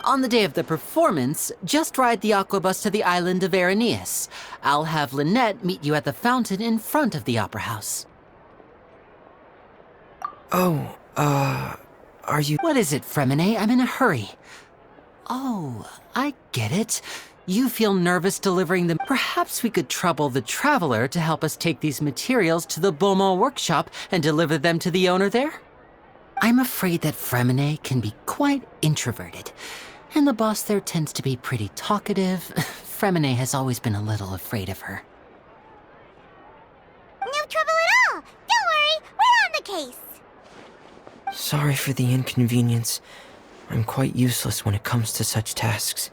On the day of the performance, just ride the aquabus to the island of Aeneas. I'll have Lynette meet you at the fountain in front of the opera house. Oh, are you— What is it, Fremine? I'm in a hurry. Oh, I get it. You feel nervous delivering them. Perhaps we could trouble the traveler to help us take these materials to the Beaumont workshop and deliver them to the owner there? I'm afraid that Fremine can be quite introverted, and the boss there tends to be pretty talkative. Fremine has always been a little afraid of her. No trouble at all! Don't worry, we're on the case! Sorry for the inconvenience. I'm quite useless when it comes to such tasks.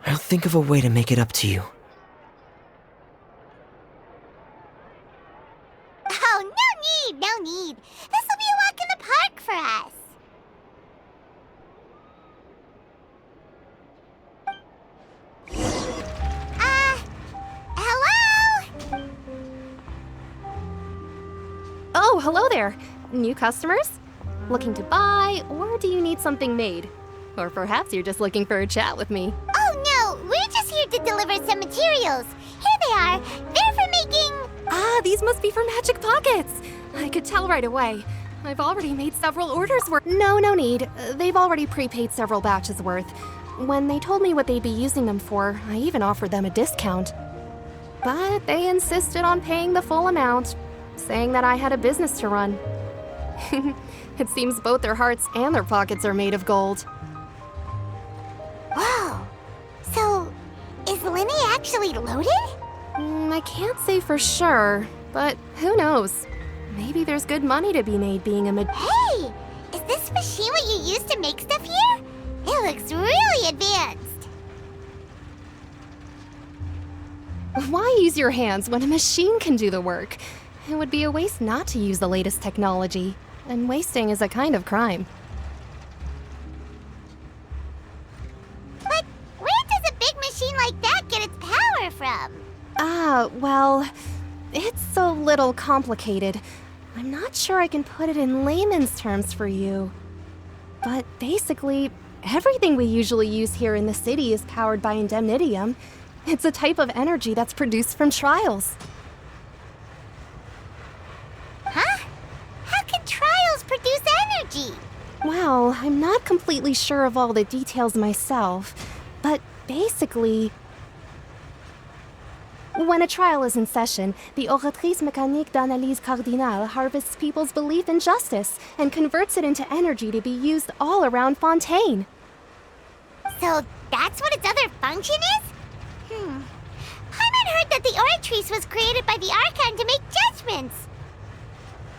I'll think of a way to make it up to you. Oh, no need! This will be a walk in the park for us! Hello? Oh, hello there! New customers? Looking to buy, or do you need something made? Or perhaps you're just looking for a chat with me. Oh no, we're just here to deliver some materials. Here they are. They're for making... Ah, these must be for magic pockets! I could tell right away. I've already made several orders worth— No need. They've already prepaid several batches worth. When they told me what they'd be using them for, I even offered them a discount. But they insisted on paying the full amount, saying that I had a business to run. It seems both their hearts and their pockets are made of gold. Whoa. So, is Linny actually loaded? I can't say for sure, but who knows? Maybe there's good money to be made being a Hey! Is this machine what you use to make stuff here? It looks really advanced. Why use your hands when a machine can do the work? It would be a waste not to use the latest technology, and wasting is a kind of crime. But where does a big machine like that get its power from? Well, it's a little complicated. I'm not sure I can put it in layman's terms for you. But basically, everything we usually use here in the city is powered by indemnitium. It's a type of energy that's produced from trials. Huh? How can trials produce energy? Well, I'm not completely sure of all the details myself, but basically, when a trial is in session, the Oratrice Mécanique d'Analyse Cardinale harvests people's belief in justice and converts it into energy to be used all around Fontaine. So that's what its other function is? Paimon heard that the Oratrice was created by the Archon to make judgments.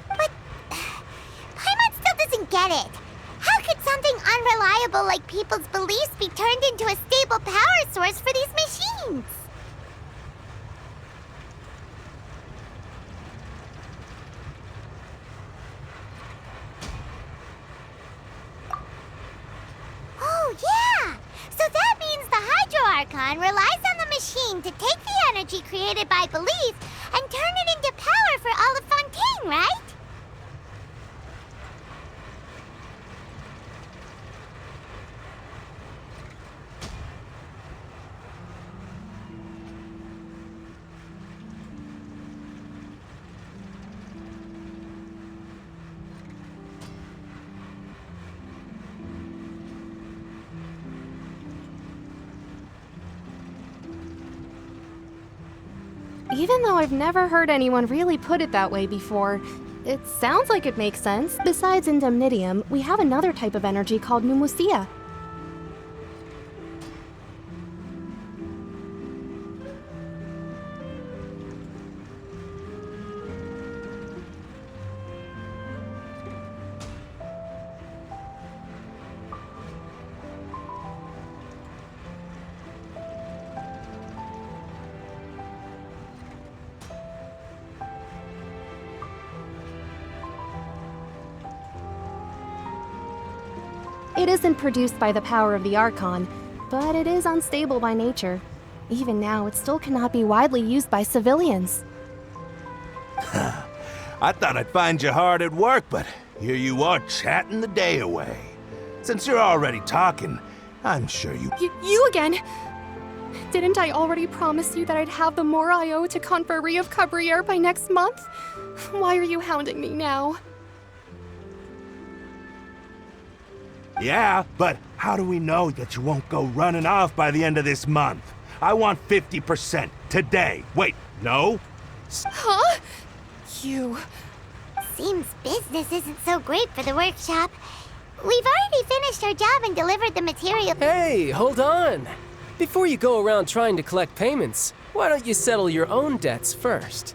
But Paimon still doesn't get it. How could something unreliable like people's beliefs be turned into a stable power source for these machines? Oh, yeah! So that means the Hydro Archon relies on the machine to take the energy created by belief and turn it into power for all of Fontaine, right? Even though I've never heard anyone really put it that way before, it sounds like it makes sense. Besides indemnitium, we have another type of energy called pneumosia. It isn't produced by the power of the Archon, but it is unstable by nature. Even now, it still cannot be widely used by civilians. I thought I'd find you hard at work, but here you are chatting the day away. Since you're already talking, I'm sure you... You again? Didn't I already promise you that I'd have the more I owe to Confrérie of Cabriere by next month? Why are you hounding me now? Yeah, but how do we know that you won't go running off by the end of this month? I want 50% today. Wait, no? Huh? You... Seems business isn't so great for the workshop. We've already finished our job and delivered the material. Hey, hold on. Before you go around trying to collect payments, why don't you settle your own debts first?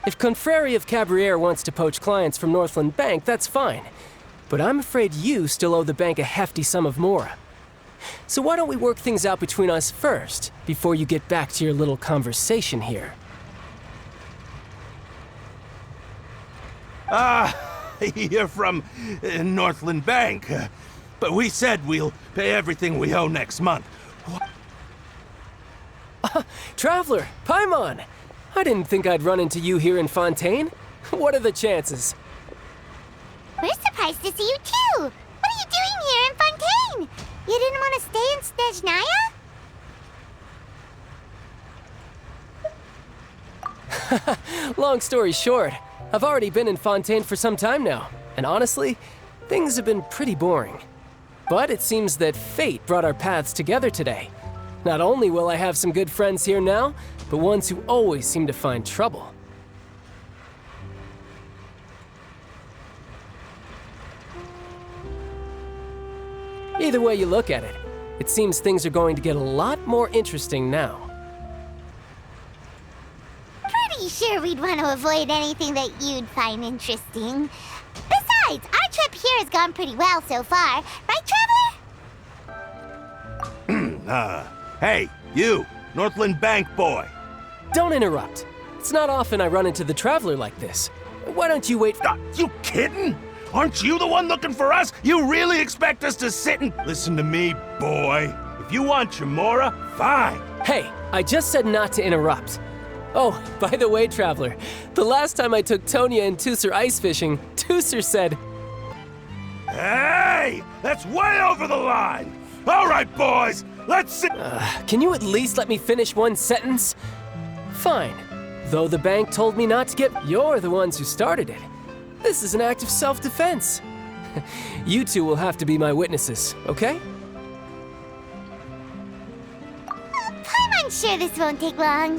If Confrérie of Cabriere wants to poach clients from Northland Bank, that's fine. But I'm afraid you still owe the bank a hefty sum of mora. So why don't we work things out between us first, before you get back to your little conversation here? You're from Northland Bank. But we said we'll pay everything we owe next month. Traveler, Paimon! I didn't think I'd run into you here in Fontaine. What are the chances? We're surprised to see you too. What are you doing here in Fontaine? You didn't want to stay in Snezhnaya? Long story short, I've already been in Fontaine for some time now, and honestly, things have been pretty boring. But it seems that fate brought our paths together today. Not only will I have some good friends here now, but ones who always seem to find trouble. Either way you look at it, it seems things are going to get a lot more interesting now. Pretty sure we'd want to avoid anything that you'd find interesting. Besides, our trip here has gone pretty well so far. Right, Traveler? Hey, you, Northland Bank boy. Don't interrupt. It's not often I run into the Traveler like this. Why don't you wait? You kidding? Aren't you the one looking for us? You really expect us to sit and... Listen to me, boy. If you want your mora, fine. Hey, I just said not to interrupt. Oh, by the way, Traveler, the last time I took Tonya and Tusser ice fishing, Tusser said... Hey! That's way over the line! All right, boys, let's sit... Can you at least let me finish one sentence? Fine. Though the bank told me not to get... You're the ones who started it. This is an act of self-defense. You two will have to be my witnesses, okay? I'm sure this won't take long.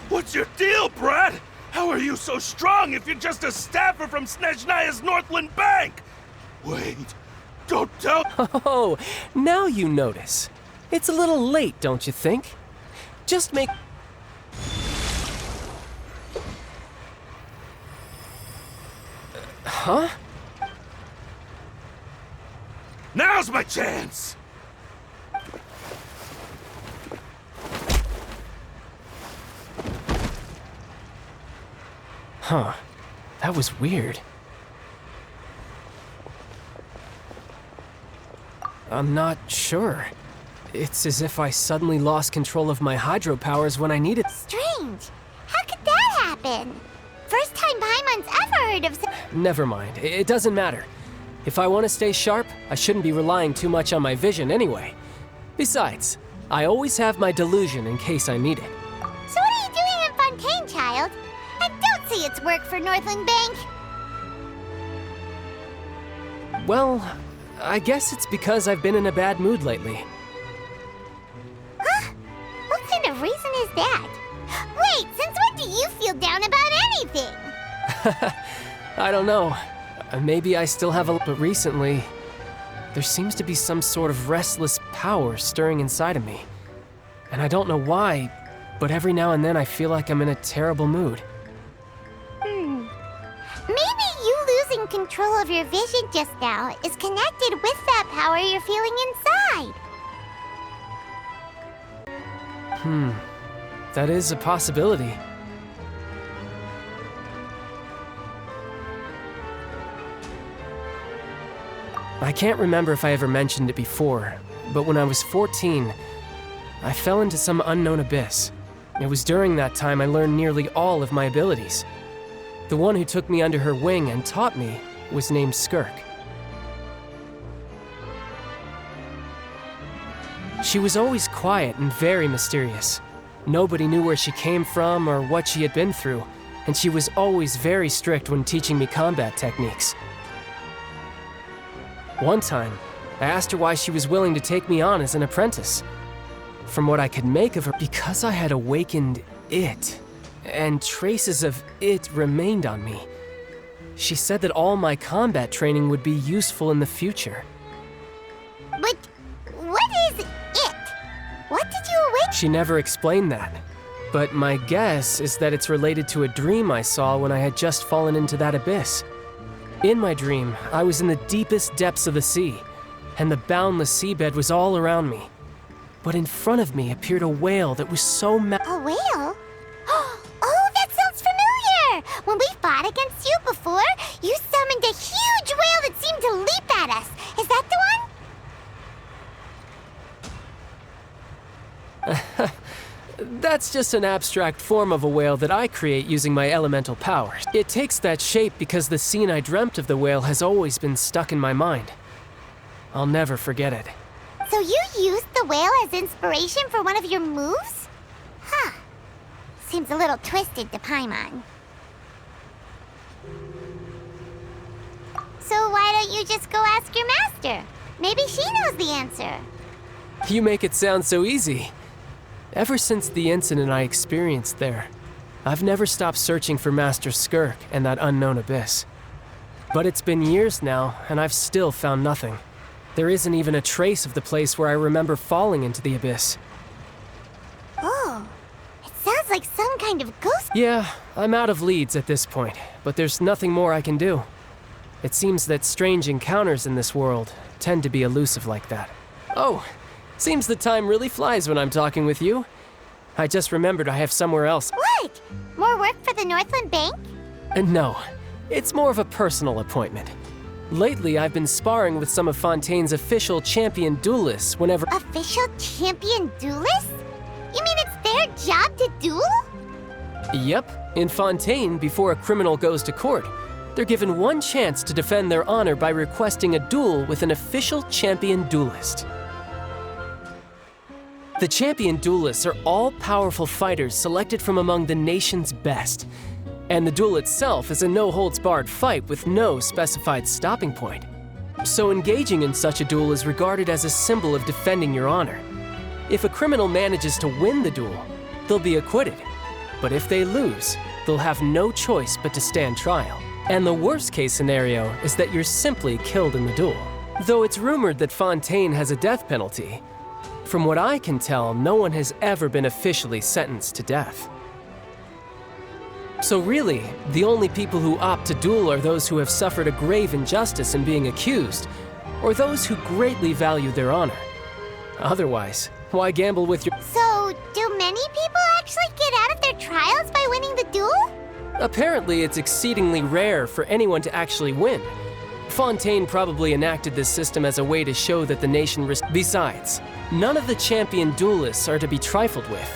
What's your deal, Brad? How are you so strong if you're just a staffer from Snezhnaya's Northland Bank? Wait, don't tell... Oh, now you notice. It's a little late, don't you think? Just make... Huh? Now's my chance! Huh. That was weird. I'm not sure. It's as if I suddenly lost control of my hydro powers when I needed... Strange. How could that happen? First time Paimon's ever heard of... Never mind. It doesn't matter. If I want to stay sharp, I shouldn't be relying too much on my vision anyway. Besides, I always have my delusion in case I need it. So what are you doing in Fontaine, child? And don't say it's work for Northland Bank. Well, I guess it's because I've been in a bad mood lately. Huh? What kind of reason is that? Wait, since when do you feel down about anything? I don't know. Maybe I still have a... But recently, there seems to be some sort of restless power stirring inside of me. And I don't know why, but every now and then I feel like I'm in a terrible mood. Maybe you losing control of your vision just now is connected with that power you're feeling inside. That is a possibility. I can't remember if I ever mentioned it before, but when I was 14, I fell into some unknown abyss. It was during that time I learned nearly all of my abilities. The one who took me under her wing and taught me was named Skirk. She was always quiet and very mysterious. Nobody knew where she came from or what she had been through, and she was always very strict when teaching me combat techniques. One time, I asked her why she was willing to take me on as an apprentice. From what I could make of her, because I had awakened it, and traces of it remained on me. She said that all my combat training would be useful in the future. But what is it? What did you awaken? She never explained that, but my guess is that it's related to a dream I saw when I had just fallen into that abyss. In my dream, I was in the deepest depths of the sea, and the boundless seabed was all around me. But in front of me appeared a whale that was so A whale? Oh, that sounds familiar! When we fought against you before, you summoned a huge whale that seemed to leap at us. Is that the one? That's just an abstract form of a whale that I create using my elemental powers. It takes that shape because the scene I dreamt of the whale has always been stuck in my mind. I'll never forget it. So you used the whale as inspiration for one of your moves? Huh. Seems a little twisted to Paimon. So why don't you just go ask your master? Maybe she knows the answer. You make it sound so easy. Ever since the incident I experienced there, I've never stopped searching for Master Skirk and that unknown abyss. But it's been years now, and I've still found nothing. There isn't even a trace of the place where I remember falling into the abyss. Oh, it sounds like some kind of ghost. Yeah, I'm out of leads at this point, but there's nothing more I can do. It seems that strange encounters in this world tend to be elusive like that. Oh, seems the time really flies when I'm talking with you. I just remembered I have somewhere else. What? More work for the Northland Bank? No, it's more of a personal appointment. Lately, I've been sparring with some of Fontain's official champion duelists whenever— Official champion duelists? You mean it's their job to duel? Yep, in Fontaine, before a criminal goes to court, they're given one chance to defend their honor by requesting a duel with an official champion duelist. The champion duelists are all-powerful fighters selected from among the nation's best. And the duel itself is a no-holds-barred fight with no specified stopping point. So engaging in such a duel is regarded as a symbol of defending your honor. If a criminal manages to win the duel, they'll be acquitted. But if they lose, they'll have no choice but to stand trial. And the worst-case scenario is that you're simply killed in the duel. Though it's rumored that Fontaine has a death penalty, from what I can tell, no one has ever been officially sentenced to death. So really, the only people who opt to duel are those who have suffered a grave injustice in being accused, or those who greatly value their honor. Otherwise, why gamble with your— So, do many people actually get out of their trials by winning the duel? Apparently, it's exceedingly rare for anyone to actually win. Fontaine probably enacted this system as a way to show that the nation— Besides, none of the champion duelists are to be trifled with,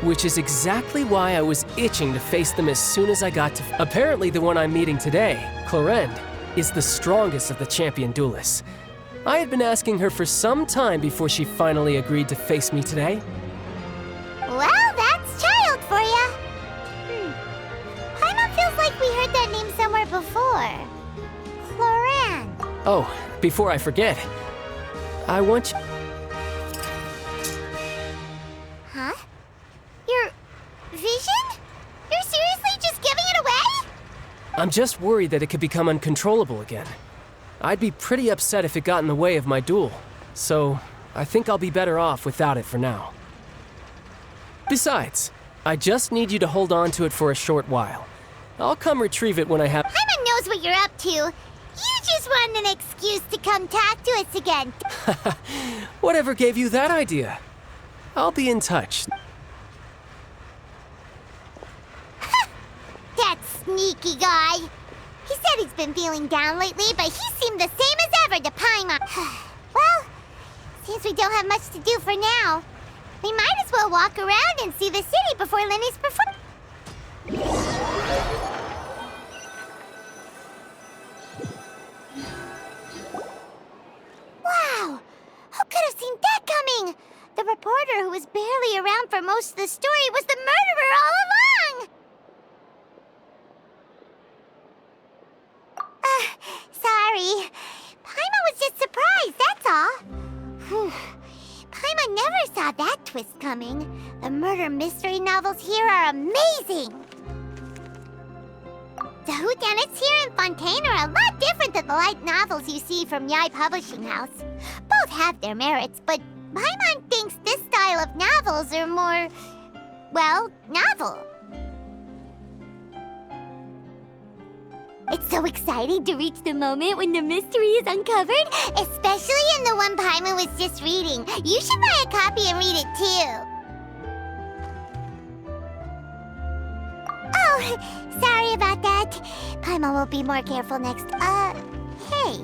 which is exactly why I was itching to face them as soon as I got to— Apparently the one I'm meeting today, Clorend, is the strongest of the champion duelists. I had been asking her for some time before she finally agreed to face me today. Well, that's child for ya. Paimon feels like we heard that name somewhere before. Clorend. Oh, before I forget, I want you— Huh? Your vision? You're seriously just giving it away? I'm just worried that it could become uncontrollable again. I'd be pretty upset if it got in the way of my duel, so I think I'll be better off without it for now. Besides, I just need you to hold on to it for a short while. I'll come retrieve it when I have— Paimon knows what you're up to. You just want an excuse to come talk to us again. Whatever gave you that idea? I'll be in touch. That sneaky guy. He said he's been feeling down lately, but he seemed the same as ever to Paimon. Well, Seems we don't have much to do for now. We might as well walk around and see the city before Lenny's performance. Wow! Who could have seen that coming? The reporter who was barely around for most of the story was the murderer all along! Sorry. Paimon was just surprised, that's all. Whew. Paimon never saw that twist coming. The murder mystery novels here are amazing! The whodunits here in Fontaine are a lot different than the light novels you see from Yai Publishing House. Both have their merits, but Paimon thinks this style of novels are more, well, novel. It's so exciting to reach the moment when the mystery is uncovered, especially in the one Paimon was just reading. You should buy a copy and read it too. Oh, sorry about that. Paimon will be more careful next. Hey,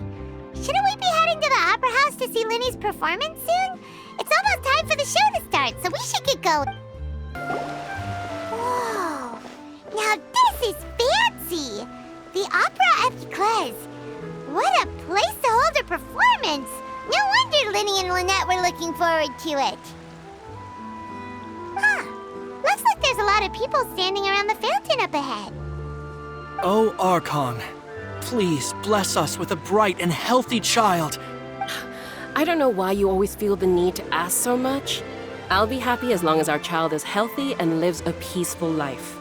shouldn't we be heading to the Opera House to see Lenny's performance soon? It's almost time for the show to start, so we should get going. Whoa, now this is fancy! The Opera Epiclese. What a place to hold a performance! No wonder Lenny and Lynette were looking forward to it. Huh. Looks like there's a lot of people standing around the fountain up ahead. Oh, Archon, please bless us with a bright and healthy child. I don't know why you always feel the need to ask so much. I'll be happy as long as our child is healthy and lives a peaceful life.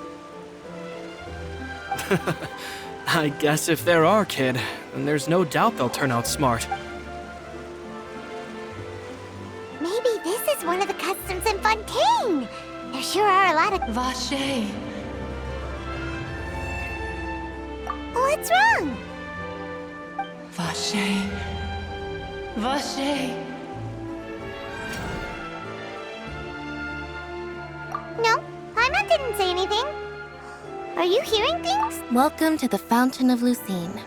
I guess if they're our kid, then there's no doubt they'll turn out smart. Maybe this is one of the customs in Fontaine. There sure are a lot of... Vache. What's wrong? Vache. Vache. No, Paimon didn't say anything. Are you hearing things? Welcome to the Fountain of Lucine.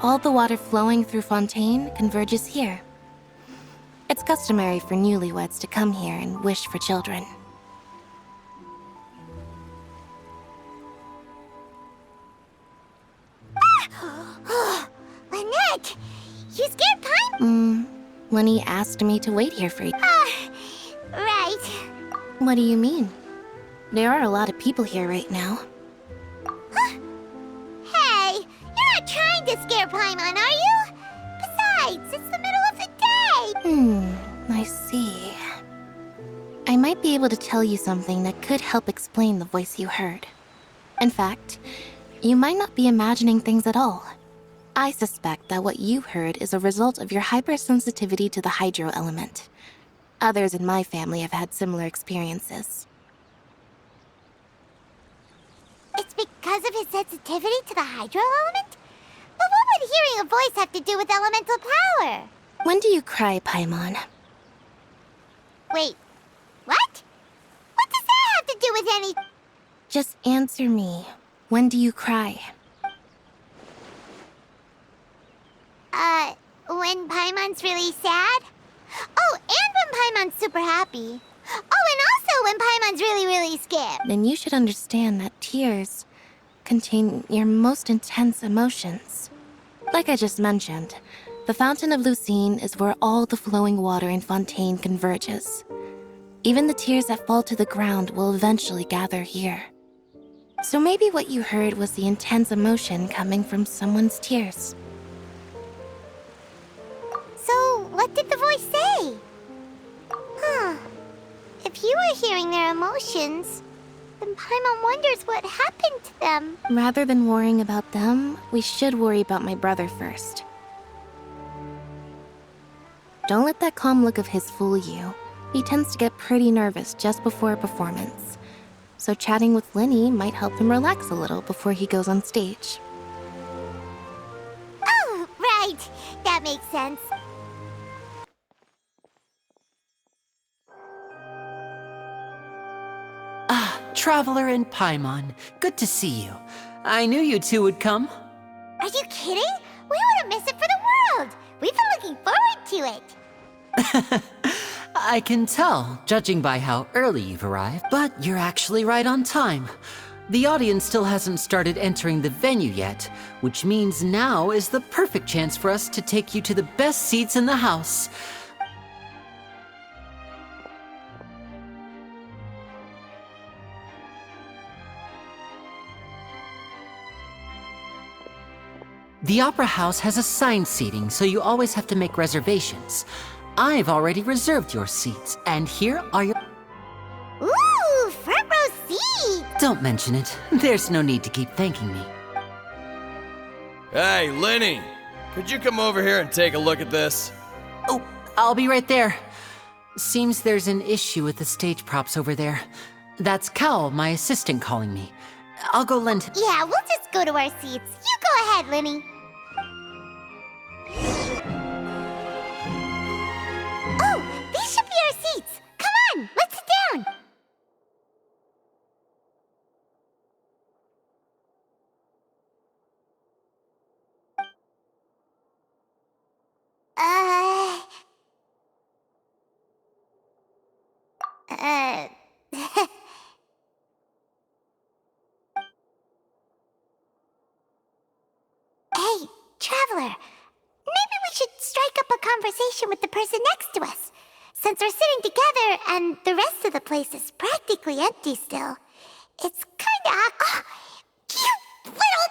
All the water flowing through Fontaine converges here. It's customary for newlyweds to come here and wish for children. Lynette! You scared Paimon? Lenny asked me to wait here for you. Right. What do you mean? There are a lot of people here right now. Hey, you're not trying to scare Paimon, are you? Besides, it's the middle of the day. I see. I might be able to tell you something that could help explain the voice you heard. In fact, you might not be imagining things at all. I suspect that what you heard is a result of your hypersensitivity to the hydro element. Others in my family have had similar experiences. It's because of his sensitivity to the hydro element? But what would hearing a voice have to do with elemental power? When do you cry, Paimon? Wait, what? What does that have to do with any... Just answer me. When do you cry? When Paimon's really sad? Oh, and when Paimon's super happy. Oh, and also when Paimon's really, really scared. Then you should understand that tears contain your most intense emotions. Like I just mentioned, the Fountain of Lucine is where all the flowing water in Fontaine converges. Even the tears that fall to the ground will eventually gather here. So maybe what you heard was the intense emotion coming from someone's tears. So, what did the voice say? If you were hearing their emotions, then Paimon wonders what happened to them. Rather than worrying about them, we should worry about my brother first. Don't let that calm look of his fool you. He tends to get pretty nervous just before a performance. So chatting with Lenny might help him relax a little before he goes on stage. Oh, right. That makes sense. Traveler and Paimon, good to see you. I knew you two would come. Are you kidding? We wouldn't miss it for the world. We've been looking forward to it. I can tell, judging by how early you've arrived, but you're actually right on time. The audience still hasn't started entering the venue yet, which means now is the perfect chance for us to take you to the best seats in the house. The Opera House has assigned seating, so you always have to make reservations. I've already reserved your seats, and here are your... Ooh, front row seat! Don't mention it. There's no need to keep thanking me. Hey, Lenny! Could you come over here and take a look at this? Oh, I'll be right there. Seems there's an issue with the stage props over there. That's Cal, my assistant, calling me. I'll go lend him... Yeah, we'll just go to our seats. You go ahead, Lenny. Oh, these should be our seats. Come on, let's sit down. Hey, Traveler. Maybe we should strike up a conversation with the person next to us. Since we're sitting together and the rest of the place is practically empty still, it's kinda... Oh, you little...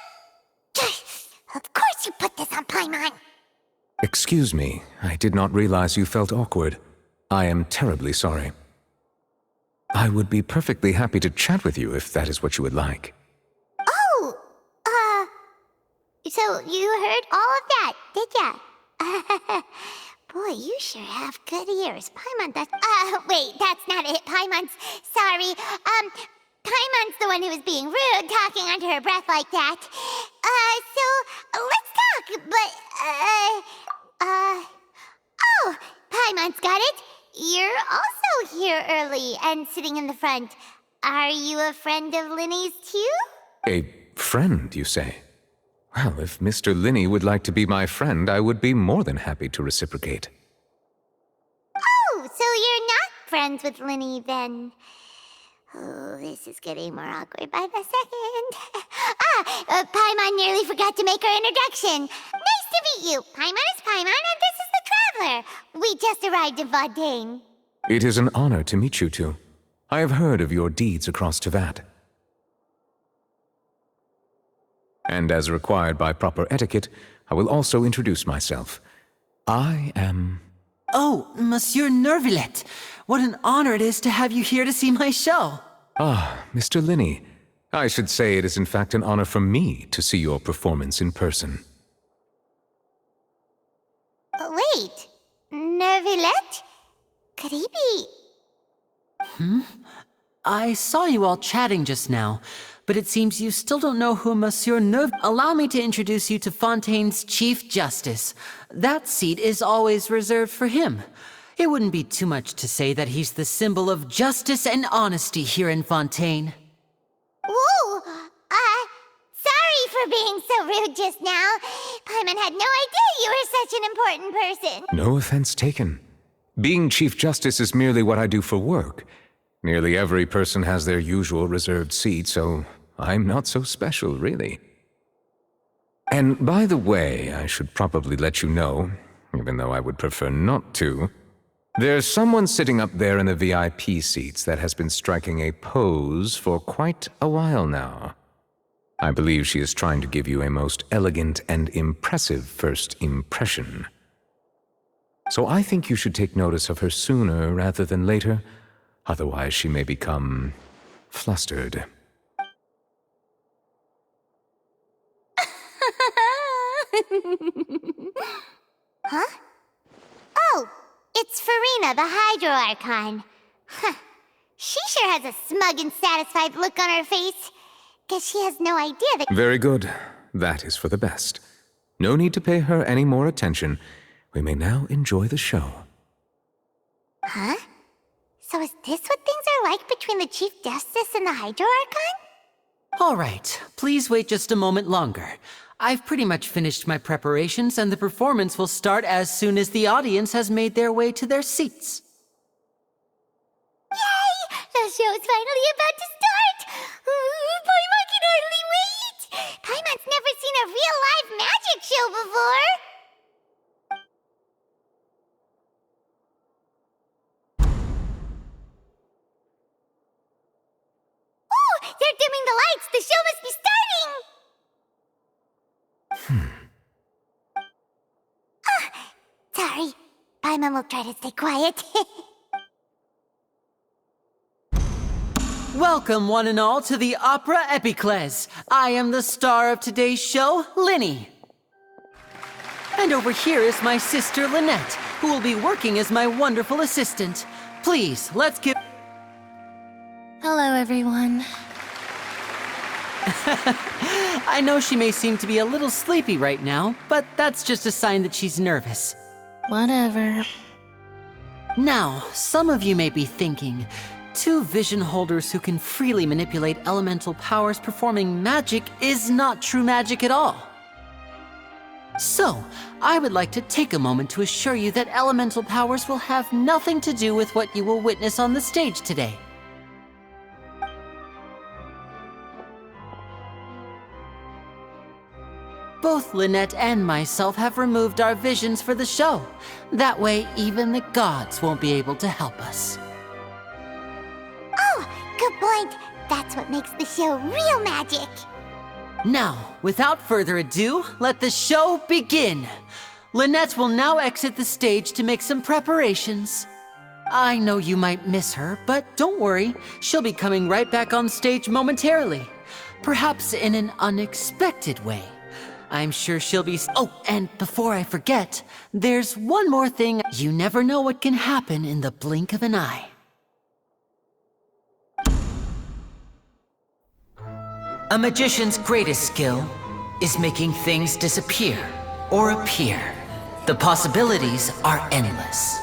Of course you put this on Paimon. Excuse me, I did not realize you felt awkward. I am terribly sorry. I would be perfectly happy to chat with you if that is what you would like. Oh, so you heard all of that, did ya? Boy, you sure have good ears. Paimon, wait, that's not it. Paimon's, sorry. Paimon's the one who was being rude, talking under her breath like that. So, let's talk, but, oh, Paimon's got it. You're also here early and sitting in the front. Are you a friend of Linny's too? A friend, you say? Well, if Mr. Linney would like to be my friend, I would be more than happy to reciprocate. Oh, so you're not friends with Linny then? Oh, this is getting more awkward by the second. Paimon nearly forgot to make her introduction. Nice to meet you. Paimon is Paimon, and this is the Traveler. We just arrived in FONTAIN. It is an honor to meet you two. I have heard of your deeds across Tevat. And as required by proper etiquette, I will also introduce myself. I am... Oh, Monsieur Nervillet. What an honor it is to have you here to see my show. Ah, Mr. Linney. I should say it is in fact an honor for me to see your performance in person. Wait, Nervillet? Could he be... I saw you all chatting just now, but it seems you still don't know who Monsieur Nerv... Allow me to introduce you to Fontain's Chief Justice. That seat is always reserved for him. It wouldn't be too much to say that he's the symbol of justice and honesty here in Fontaine. Whoa! Sorry for being so rude just now. Paimon had no idea you were such an important person. No offense taken. Being Chief Justice is merely what I do for work. Nearly every person has their usual reserved seat, so I'm not so special, really. And by the way, I should probably let you know, even though I would prefer not to, there's someone sitting up there in the VIP seats that has been striking a pose for quite a while now. I believe she is trying to give you a most elegant and impressive first impression. So I think you should take notice of her sooner rather than later, otherwise she may become flustered. Huh? Oh, it's Farina, the Hydro Archon. Huh. She sure has a smug and satisfied look on her face. Guess she has no idea that— Very good. That is for the best. No need to pay her any more attention. We may now enjoy the show. Huh? So is this what things are like between the Chief Justice and the Hydro Archon? All right, please wait just a moment longer. I've pretty much finished my preparations, and the performance will start as soon as the audience has made their way to their seats. show's finally about to start! Paimon can hardly wait! Paimon's never seen a real live magic show before! Ooh! They're dimming the lights! The show must be starting! Sorry. Paimon will try to stay quiet. Welcome, one and all, to the Opera Epiclese. I am the star of today's show, Linny. And over here is my sister, Lynette, who will be working as my wonderful assistant. Please, let's give... Hello, everyone. I know she may seem to be a little sleepy right now, but that's just a sign that she's nervous. Whatever. Now, some of you may be thinking, two vision holders who can freely manipulate elemental powers performing magic is not true magic at all. So, I would like to take a moment to assure you that elemental powers will have nothing to do with what you will witness on the stage today. Both Lynette and myself have removed our visions for the show. That way, even the gods won't be able to help us. Oh, good point. That's what makes the show real magic. Now, without further ado, let the show begin. Lynette will now exit the stage to make some preparations. I know you might miss her, but don't worry. She'll be coming right back on stage momentarily. Perhaps in an unexpected way. I'm sure she'll be... Oh, and before I forget, there's one more thing. You never know what can happen in the blink of an eye. A magician's greatest skill is making things disappear or appear. The possibilities are endless.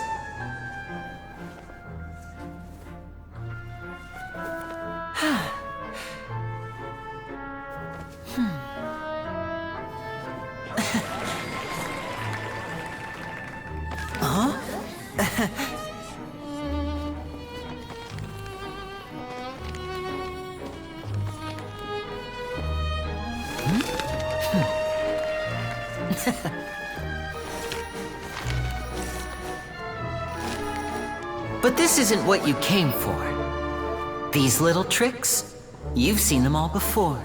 But this isn't what you came for. These little tricks, you've seen them all before.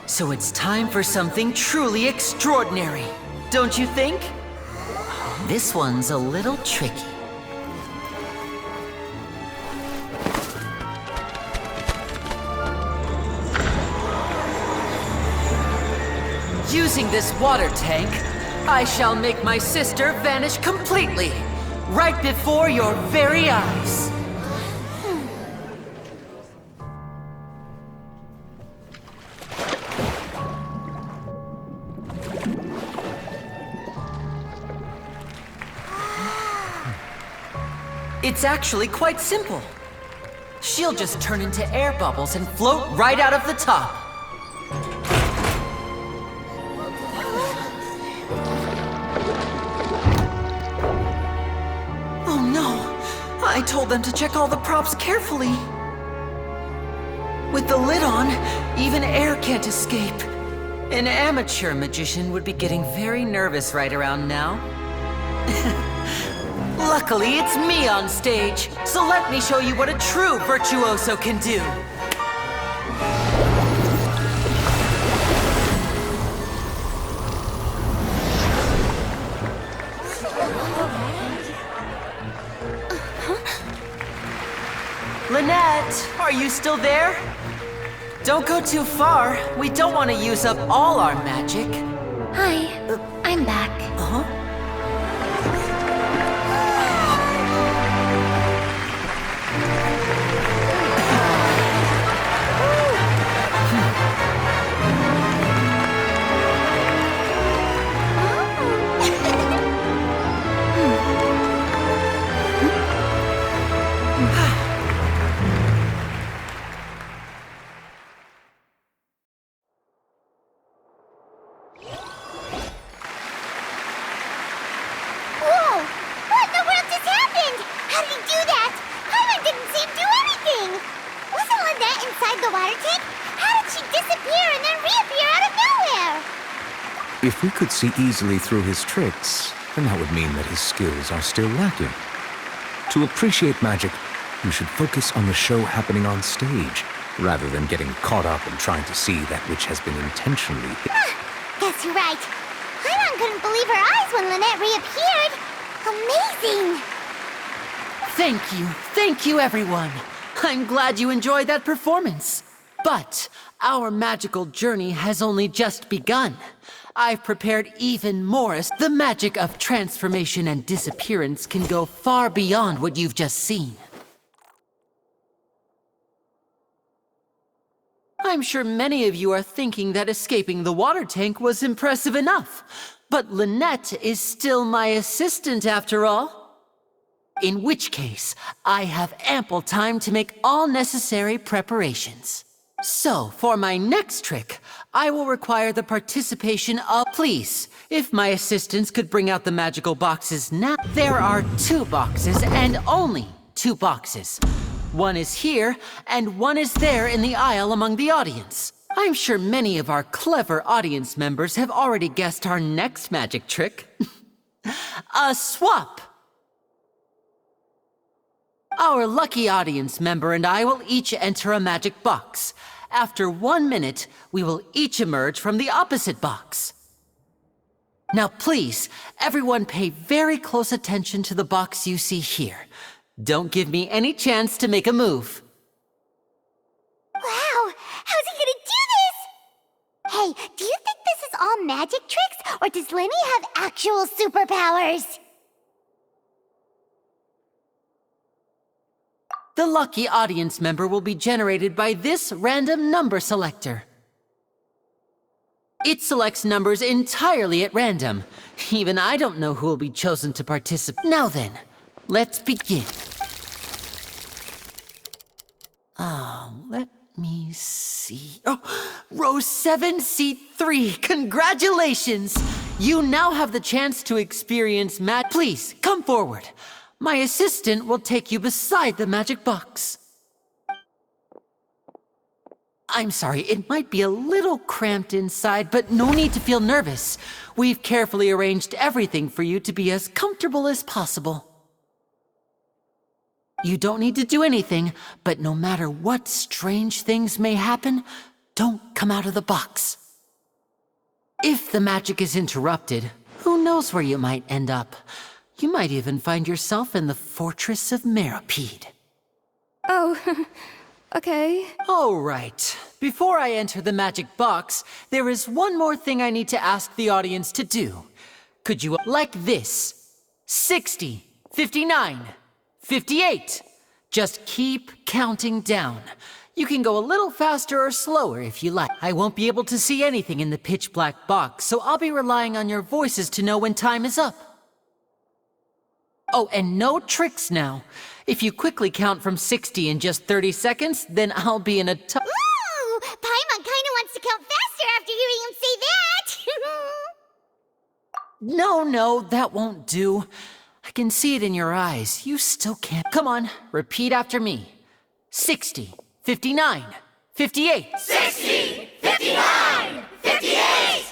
So it's time for something truly extraordinary, don't you think? This one's a little tricky. Using this water tank, I shall make my sister vanish completely, right before your very eyes. It's actually quite simple. She'll just turn into air bubbles and float right out of the top. Oh no! I told them to check all the props carefully. With the lid on, even air can't escape. An amateur magician would be getting very nervous right around now. Luckily, it's me on stage, so let me show you what a true virtuoso can do. Lynette, are you still there? Don't go too far. We don't want to use up all our magic. Hi, I'm back. Uh-huh. of the water tank? How did she disappear and then reappear out of nowhere? If we could see easily through his tricks, then that would mean that his skills are still lacking. To appreciate magic, you should focus on the show happening on stage, rather than getting caught up in trying to see that which has been intentionally hidden. Guess you're right. Paimon couldn't believe her eyes when Lynette reappeared. Amazing! Thank you everyone. I'm glad you enjoyed that performance. But our magical journey has only just begun. I've prepared even more. The magic of transformation and disappearance can go far beyond what you've just seen. I'm sure many of you are thinking that escaping the water tank was impressive enough. But Lynette is still my assistant after all. In which case, I have ample time to make all necessary preparations. So, for my next trick, I will require the participation of... Please, if my assistants could bring out the magical boxes now. There are 2 boxes, and only 2 boxes. One is here, and one is there in the aisle among the audience. I'm sure many of our clever audience members have already guessed our next magic trick. A swap! Our lucky audience member and I will each enter a magic box. After 1 minute, we will each emerge from the opposite box. Now please, everyone pay very close attention to the box you see here. Don't give me any chance to make a move. Wow! How's he gonna do this? Hey, do you think this is all magic tricks, or does Lenny have actual superpowers? The lucky audience member will be generated by this random number selector. It selects numbers entirely at random. Even I don't know who will be chosen to participate. Now then, let's begin. Let me see. Oh, row 7, seat 3. Congratulations! You now have the chance to experience magic. Please, come forward. My assistant will take you beside the magic box. I'm sorry, it might be a little cramped inside, but no need to feel nervous. We've carefully arranged everything for you to be as comfortable as possible. You don't need to do anything, but no matter what strange things may happen, don't come out of the box. If the magic is interrupted, who knows where you might end up? You might even find yourself in the Fortress of Meropide. Oh, okay. All right. Before I enter the magic box, there is one more thing I need to ask the audience to do. Could you, like this, 60, 59, 58. Just keep counting down. You can go a little faster or slower if you like. I won't be able to see anything in the pitch black box, so I'll be relying on your voices to know when time is up. Oh, and no tricks now. If you quickly count from 60 in just 30 seconds, then I'll be in a tough... Ooh! Paimon kinda wants to count faster after hearing him say that! No, that won't do. I can see it in your eyes. You still can't... Come on, repeat after me. 60, 59, 58. 60, 59, 58!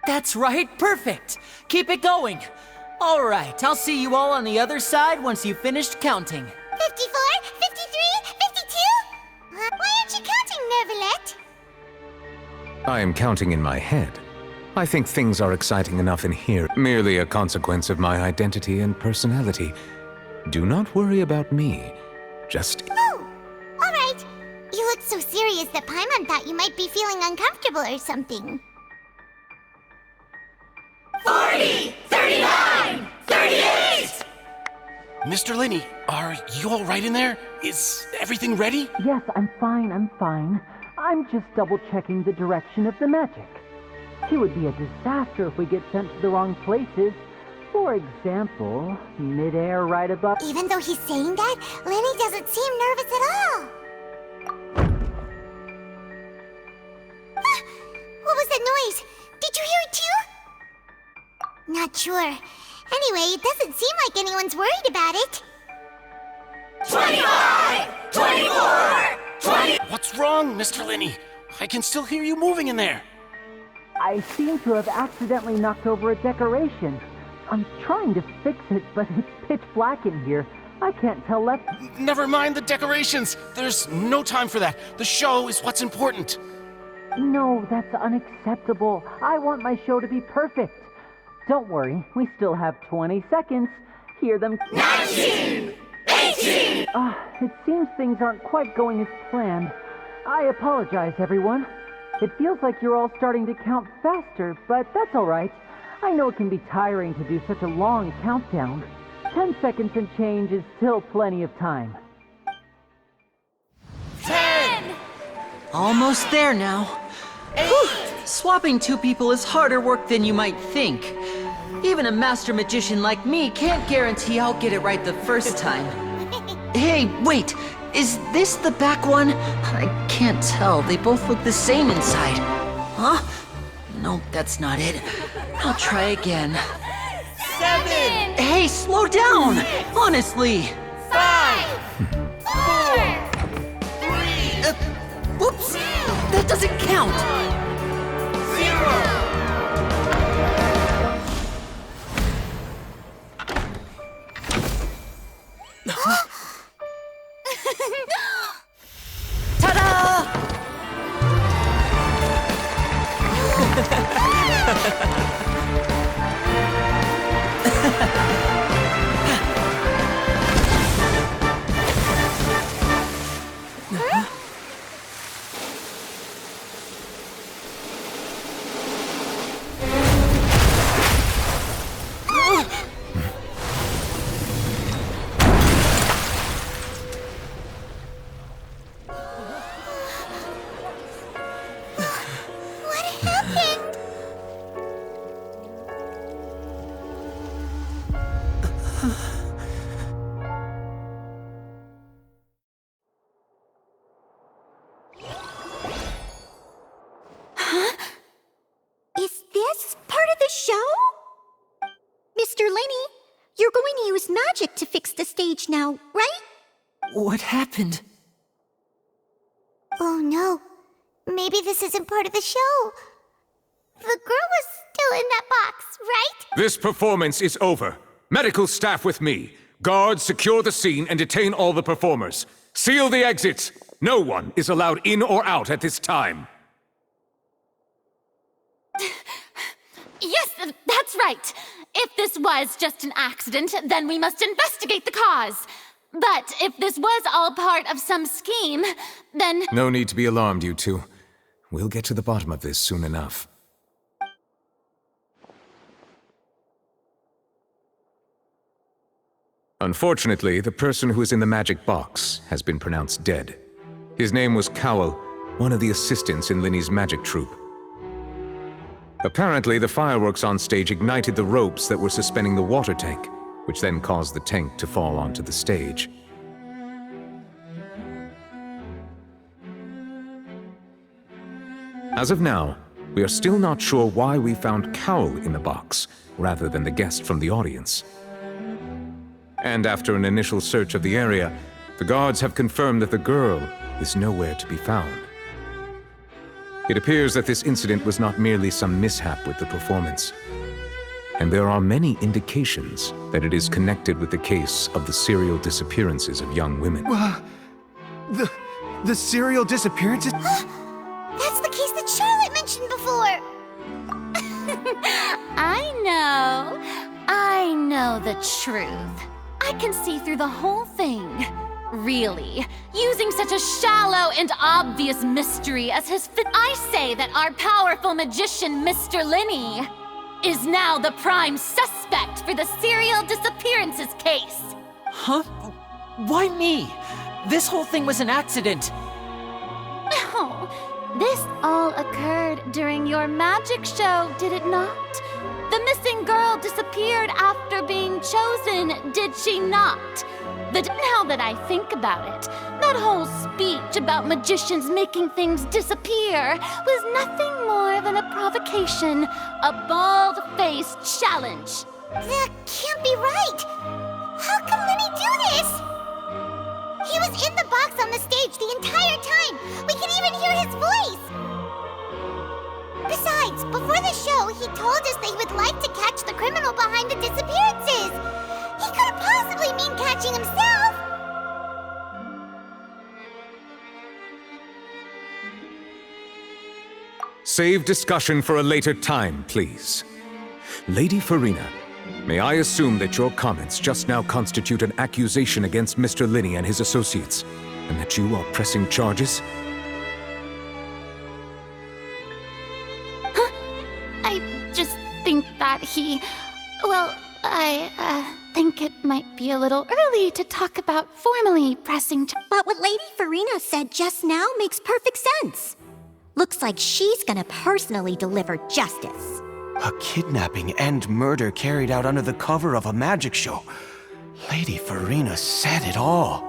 That's right, perfect. Keep it going. All right, I'll see you all on the other side once you've finished counting. 54, 53, 52? Why aren't you counting, Nervalette? I am counting in my head. I think things are exciting enough in here, merely a consequence of my identity and personality. Do not worry about me. Just... Oh, all right. You look so serious that Paimon thought you might be feeling uncomfortable or something. 40, 39, 38! Mr. Linney, are you all right in there? Is everything ready? Yes, I'm fine. I'm just double-checking the direction of the magic. It would be a disaster if we get sent to the wrong places. For example, mid-air right above... Even though he's saying that, Lenny doesn't seem nervous at all. What was that noise? Did you hear it too? Not sure. Anyway, it doesn't seem like anyone's worried about it. 25! 24! 20! What's What's wrong, Mr. Linney? I can still hear you moving in there. I seem to have accidentally knocked over a decoration. I'm trying to fix it, but it's pitch black in here. I can't tell left. Never mind the decorations. There's no time for that. The show is what's important. No, that's unacceptable. I want my show to be perfect. Don't worry, we still have 20 seconds. Hear them. 19! 18! It seems things aren't quite going as planned. I apologize, everyone. It feels like you're all starting to count faster, but that's all right. I know it can be tiring to do such a long countdown. 10 seconds and change is still plenty of time. 10! Almost there now. Whew. Swapping two people is harder work than you might think. Even a master magician like me can't guarantee I'll get it right the first time. Hey, wait! Is this the back one? I can't tell. They both look the same inside. Huh? No, that's not it. I'll try again. 7! Hey, slow down! Honestly! 5! 4! 3! Whoops! That doesn't count! 0! Ta-da! Is this part of the show? Mr. Linney, you're going to use magic to fix the stage now, right? What happened? Oh no. Maybe this isn't part of the show. The girl was still in that box, right? This performance is over. Medical staff with me. Guards, secure the scene and detain all the performers. Seal the exits. No one is allowed in or out at this time. Yes, that's right. If this was just an accident, then we must investigate the cause. But if this was all part of some scheme, then... No need to be alarmed, you two. We'll get to the bottom of this soon enough. Unfortunately, the person who is in the magic box has been pronounced dead. His name was Cowell, one of the assistants in Linney's magic troupe. Apparently, the fireworks on stage ignited the ropes that were suspending the water tank, which then caused the tank to fall onto the stage. As of now, we are still not sure why we found Cowell in the box, rather than the guest from the audience. And after an initial search of the area, the guards have confirmed that the girl is nowhere to be found. It appears that this incident was not merely some mishap with the performance. And there are many indications that it is connected with the case of the serial disappearances of young women. The serial disappearances? That's the case that Charlotte mentioned before! I know the truth. I can see through the whole thing. Really, using such a shallow and obvious mystery as his I say that our powerful magician, Mr. Linney, is now the prime suspect for the serial disappearances case. Huh? Why me? This whole thing was an accident. Oh, this all occurred during your magic show, did it not? The missing girl disappeared after being chosen, did she not? Now that I think about it, that whole speech about magicians making things disappear was nothing more than a provocation, a bald-faced challenge. That can't be right! How can Linney do this? He was in the box on the stage the entire time! We can even hear his voice! Besides, before the show, he told us that he would like to catch the criminal behind the disappearances! He couldn't possibly mean catching himself! Save discussion for a later time, please. Lady Farina, may I assume that your comments just now constitute an accusation against Mr. Linney and his associates, and that you are pressing charges? I just think that I think it might be a little early to talk about formally pressing But what Lady Farina said just now makes perfect sense. Looks like she's gonna personally deliver justice. A kidnapping and murder carried out under the cover of a magic show. Lady Farina said it all.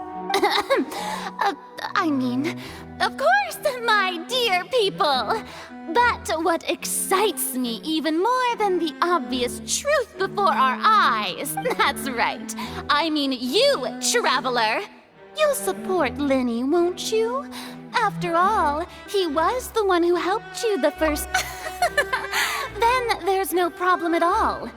I mean, of course, my dear people. But what excites me even more than the obvious truth before our eyes, that's right. I mean you, traveler. You'll support Linney, won't you? After all, he was the one who helped you the first... Then there's no problem at all.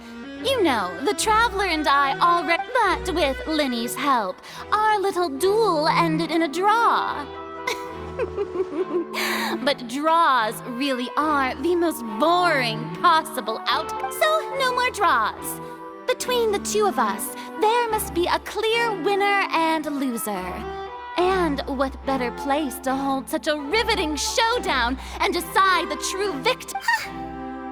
You know, the Traveler and I already... But with Linney's help, our little duel ended in a draw. But draws really are the most boring possible outcome. So no more draws. Between the two of us, there must be a clear winner and loser. And what better place to hold such a riveting showdown and decide the true victor?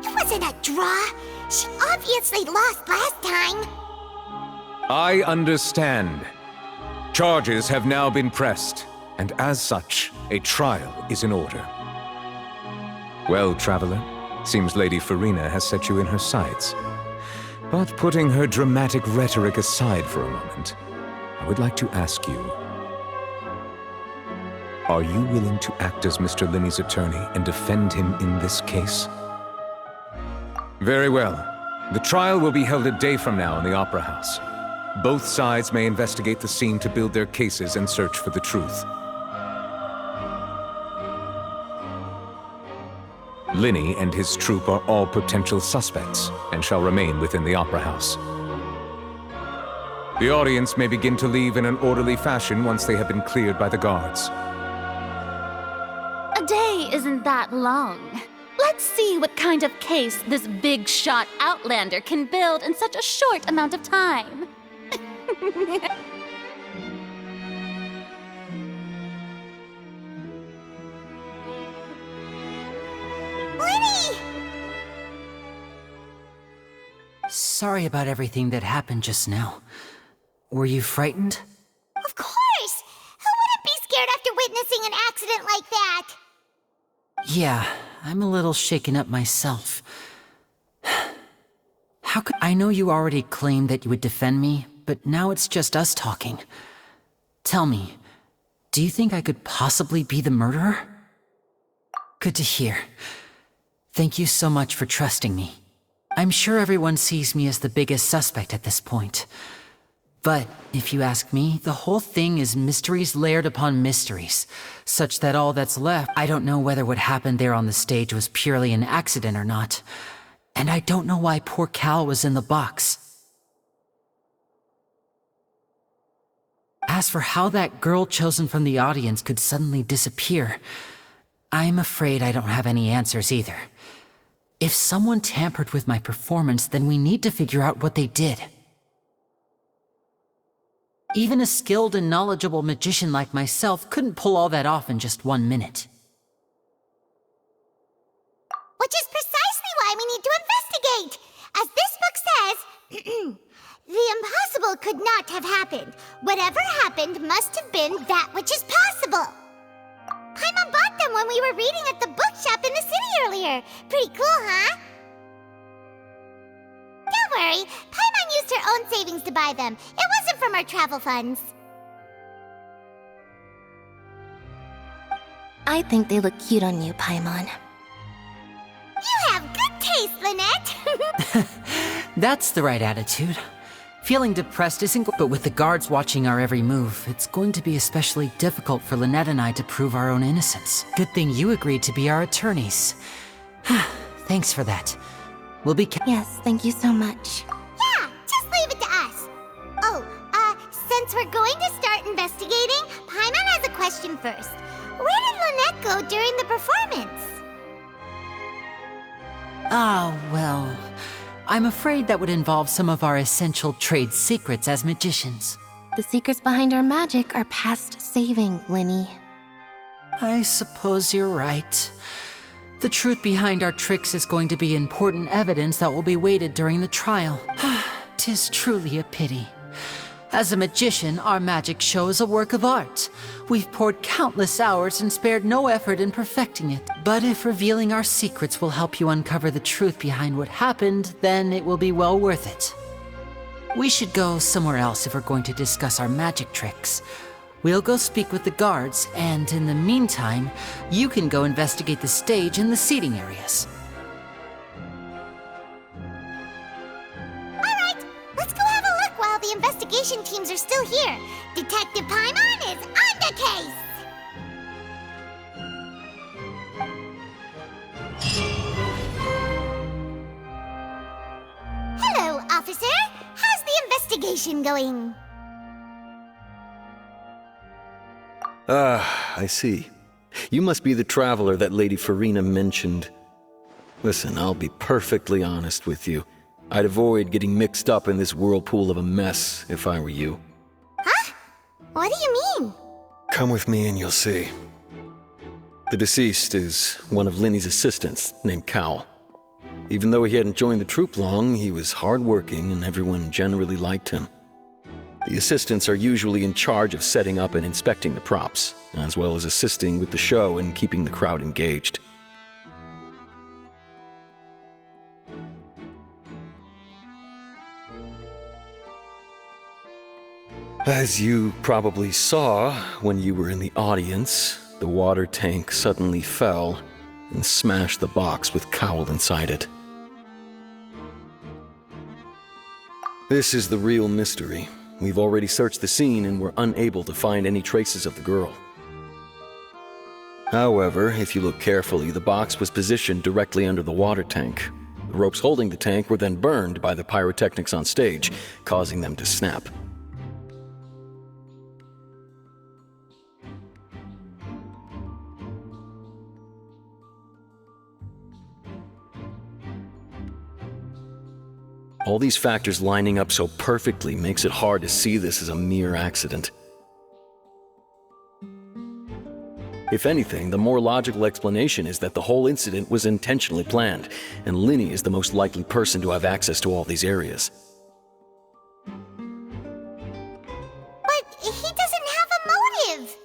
It wasn't a draw. She obviously lost last time. I understand. Charges have now been pressed, and as such, a trial is in order. Well, Traveler, seems Lady Farina has set you in her sights. But putting her dramatic rhetoric aside for a moment, I would like to ask you, are you willing to act as Mr. Linney's attorney and defend him in this case? Very well. The trial will be held a day from now in the Opera House. Both sides may investigate the scene to build their cases and search for the truth. Linney and his troupe are all potential suspects and shall remain within the Opera House. The audience may begin to leave in an orderly fashion once they have been cleared by the guards. A day isn't that long. Let's see what kind of case this big-shot outlander can build in such a short amount of time. Linney! Sorry about everything that happened just now. Were you frightened? Of course! Who wouldn't be scared after witnessing an accident like that? Yeah, I'm a little shaken up myself. How could... I know you already claimed that you would defend me, but now it's just us talking. Tell me, do you think I could possibly be the murderer? Good to hear. Thank you so much for trusting me. I'm sure everyone sees me as the biggest suspect at this point. But, if you ask me, the whole thing is mysteries layered upon mysteries, such that all that's left, I don't know whether what happened there on the stage was purely an accident or not. And I don't know why poor Cal was in the box. As for how that girl chosen from the audience could suddenly disappear, I'm afraid I don't have any answers either. If someone tampered with my performance, then we need to figure out what they did. Even a skilled and knowledgeable magician like myself couldn't pull all that off in just 1 minute. Which is precisely why we need to investigate! As this book says, the impossible could not have happened. Whatever happened must have been that which is possible. Paimon bought them when we were reading at the bookshop in the city earlier. Pretty cool, huh? Don't worry, Paimon used her own savings to buy them. It wasn't from our travel funds. I think they look cute on you, Paimon. You have good taste, Lynette! That's the right attitude. Feeling depressed isn't but with the guards watching our every move, it's going to be especially difficult for Lynette and I to prove our own innocence. Good thing you agreed to be our attorneys. Thanks for that. We'll be Yes, thank you so much. Yeah, just leave it to us. Oh, since we're going to start investigating, Paimon has a question first. Where did Lynette go during the performance? Well, I'm afraid that would involve some of our essential trade secrets as magicians. The secrets behind our magic are past saving, Linny. I suppose you're right. The truth behind our tricks is going to be important evidence that will be weighted during the trial. 'Tis truly a pity. As a magician, our magic show is a work of art. We've poured countless hours and spared no effort in perfecting it. But if revealing our secrets will help you uncover the truth behind what happened, then it will be well worth it. We should go somewhere else if we're going to discuss our magic tricks. We'll go speak with the guards, and in the meantime, you can go investigate the stage and the seating areas. The investigation teams are still here. Detective Paimon is on the case! Hello, officer. How's the investigation going? I see. You must be the traveler that Lady Farina mentioned. Listen, I'll be perfectly honest with you. I'd avoid getting mixed up in this whirlpool of a mess if I were you. Huh? What do you mean? Come with me and you'll see. The deceased is one of Linny's assistants named Cal. Even though he hadn't joined the troupe long, he was hardworking and everyone generally liked him. The assistants are usually in charge of setting up and inspecting the props, as well as assisting with the show and keeping the crowd engaged. As you probably saw when you were in the audience, the water tank suddenly fell and smashed the box with Cowl inside it. This is the real mystery. We've already searched the scene and were unable to find any traces of the girl. However, if you look carefully, the box was positioned directly under the water tank. The ropes holding the tank were then burned by the pyrotechnics on stage, causing them to snap. All these factors lining up so perfectly makes it hard to see this as a mere accident. If anything, the more logical explanation is that the whole incident was intentionally planned, and Linny is the most likely person to have access to all these areas. But he doesn't have a motive!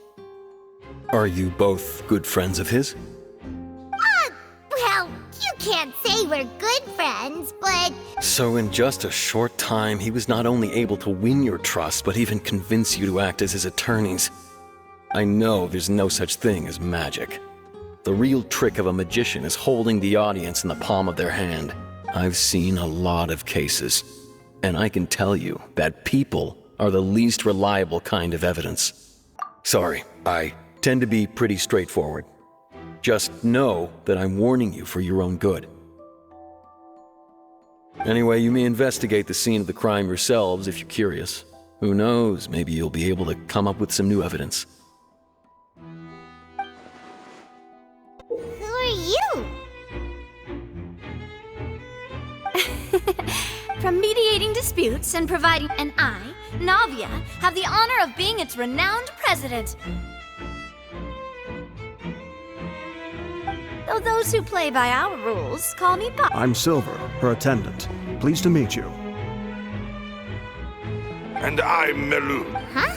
Are you both good friends of his? Well, you can't say we're good friends, but... So in just a short time, he was not only able to win your trust, but even convince you to act as his attorneys. I know there's no such thing as magic. The real trick of a magician is holding the audience in the palm of their hand. I've seen a lot of cases, and I can tell you that people are the least reliable kind of evidence. Sorry, I tend to be pretty straightforward. Just know that I'm warning you for your own good. Anyway, you may investigate the scene of the crime yourselves if you're curious. Who knows, maybe you'll be able to come up with some new evidence. Who are you? From mediating disputes and providing, and I, Navia, have the honor of being its renowned president. Though those who play by our rules call me Parte. I'm Silver, her attendant. Pleased to meet you. And I'm Meloon. Huh?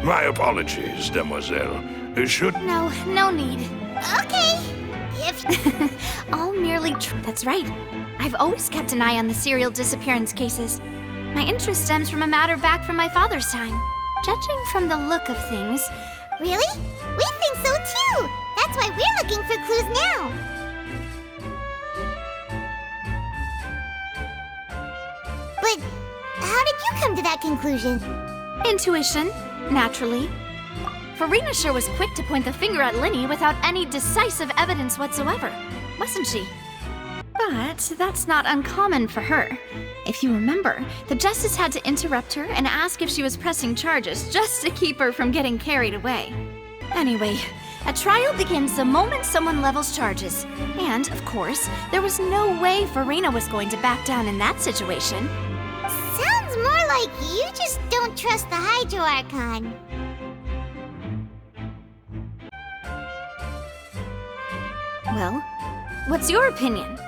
My apologies, demoiselle. Should... No need. Okay. If... All merely That's right. I've always kept an eye on the serial disappearance cases. My interest stems from a matter back from my father's time. Judging from the look of things... Really? We think so too! That's why we're looking for clues now! But But how did you come to that conclusion? Intuition, naturally. Farina sure was quick to point the finger at Linny without any decisive evidence whatsoever, wasn't she? But that's not uncommon for her. If you remember, the Justice had to interrupt her and ask if she was pressing charges just to keep her from getting carried away. Anyway, a trial begins the moment someone levels charges. And, of course, there was no way Farina was going to back down in that situation. Sounds more like you just don't trust the Hydro Archon. Well, what's your opinion?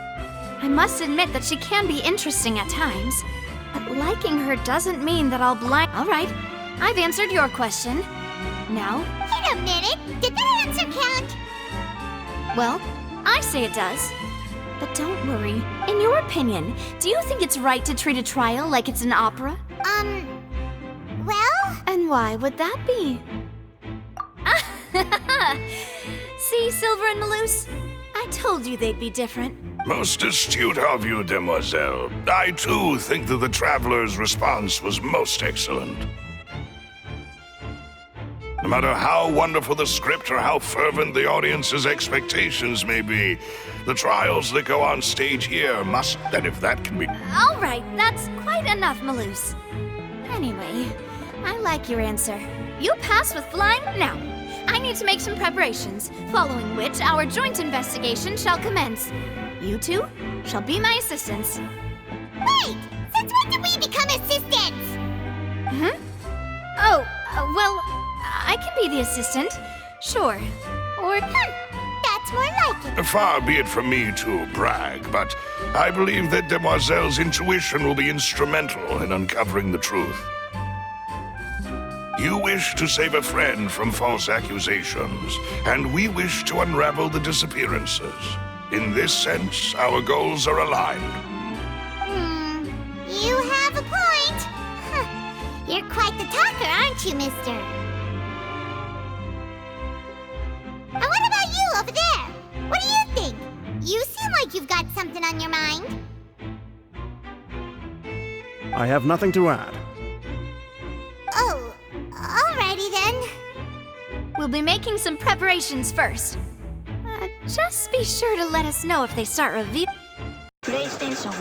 I must admit that she can be interesting at times, but liking her doesn't mean that I'll blind. All right, I've answered your question. Now, wait a minute, did that answer count? Well, I say it does. But don't worry. In your opinion, do you think it's right to treat a trial like it's an opera? Well? And why would that be? See, Silver and Maloose? I told you they'd be different. Most astute of you, demoiselle. I too think that the traveler's response was most excellent. No matter how wonderful the script or how fervent the audience's expectations may be, the trials that go on stage here must, and if that can be... All right, that's quite enough, Maloose. Anyway, I like your answer. You pass with flying now. I need to make some preparations, following which our joint investigation shall commence. You two shall be my assistants. Wait! Since when did we become assistants? Hmm? Oh, well, I can be the assistant. Sure. Or... that's more like it. Far be it from me to brag, but I believe that Demoiselle's intuition will be instrumental in uncovering the truth. You wish to save a friend from false accusations, and we wish to unravel the disappearances. In this sense, our goals are aligned. You have a point. Huh. You're quite the talker, aren't you, mister? And what about you over there? What do you think? You seem like you've got something on your mind. I have nothing to add. Oh, alrighty then. We'll be making some preparations first. Just be sure to let us know if they start revealing. PlayStation